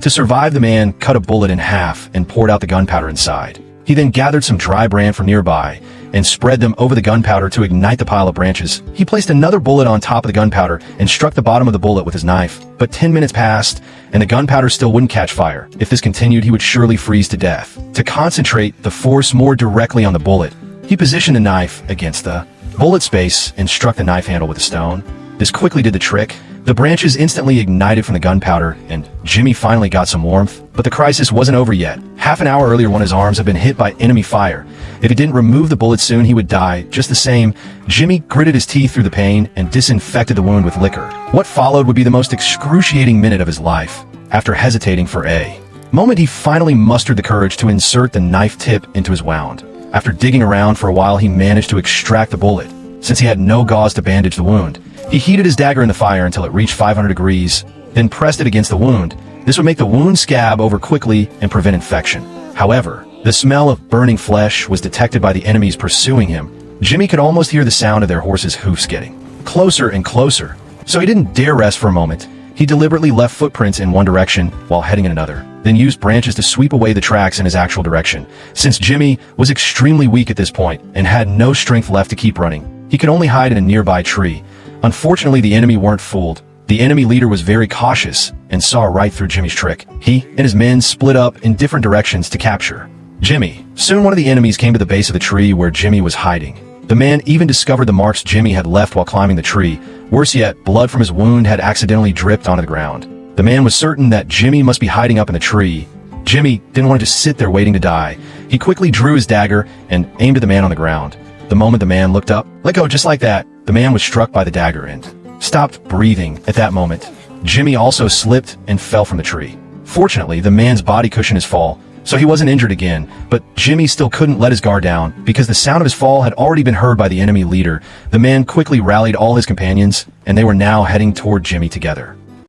To survive, the man cut a bullet in half and poured out the gunpowder inside. He then gathered some dry bran from nearby and spread them over the gunpowder to ignite the pile of branches. He placed another bullet on top of the gunpowder and struck the bottom of the bullet with his knife. But 10 minutes passed, and the gunpowder still wouldn't catch fire. If this continued, he would surely freeze to death. To concentrate the force more directly on the bullet, he positioned the knife against the bullet space and struck the knife handle with a stone. This quickly did the trick. The branches instantly ignited from the gunpowder, and Jimmy finally got some warmth. But the crisis wasn't over yet. Half an hour earlier, one of his arms had been hit by enemy fire. If he didn't remove the bullet soon, he would die. Just the same, Jimmy gritted his teeth through the pain and disinfected the wound with liquor. What followed would be the most excruciating minute of his life. After hesitating for a moment, he finally mustered the courage to insert the knife tip into his wound. After digging around for a while, he managed to extract the bullet. Since he had no gauze to bandage the wound, he heated his dagger in the fire until it reached 500 degrees, then pressed it against the wound. This would make the wound scab over quickly and prevent infection. However, the smell of burning flesh was detected by the enemies pursuing him. Jimmy could almost hear the sound of their horses' hoofs getting closer and closer. So he didn't dare rest for a moment. He deliberately left footprints in one direction while heading in another, then used branches to sweep away the tracks in his actual direction. Since Jimmy was extremely weak at this point and had no strength left to keep running, he could only hide in a nearby tree. Unfortunately, the enemy weren't fooled. The enemy leader was very cautious and saw right through Jimmy's trick. He and his men split up in different directions to capture Jimmy. Soon one of the enemies came to the base of the tree where Jimmy was hiding. The man even discovered the marks Jimmy had left while climbing the tree. Worse yet, blood from his wound had accidentally dripped onto the ground. The man was certain that Jimmy must be hiding up in the tree. Jimmy didn't want to just sit there waiting to die. He quickly drew his dagger and aimed at the man on the ground. The moment the man looked up, let go just like that, the man was struck by the dagger and stopped breathing. At that moment, Jimmy also slipped and fell from the tree. Fortunately, the man's body cushioned his fall, so he wasn't injured again, but Jimmy still couldn't let his guard down because the sound of his fall had already been heard by the enemy leader. The man quickly rallied all his companions, and they were now heading toward Jimmy together.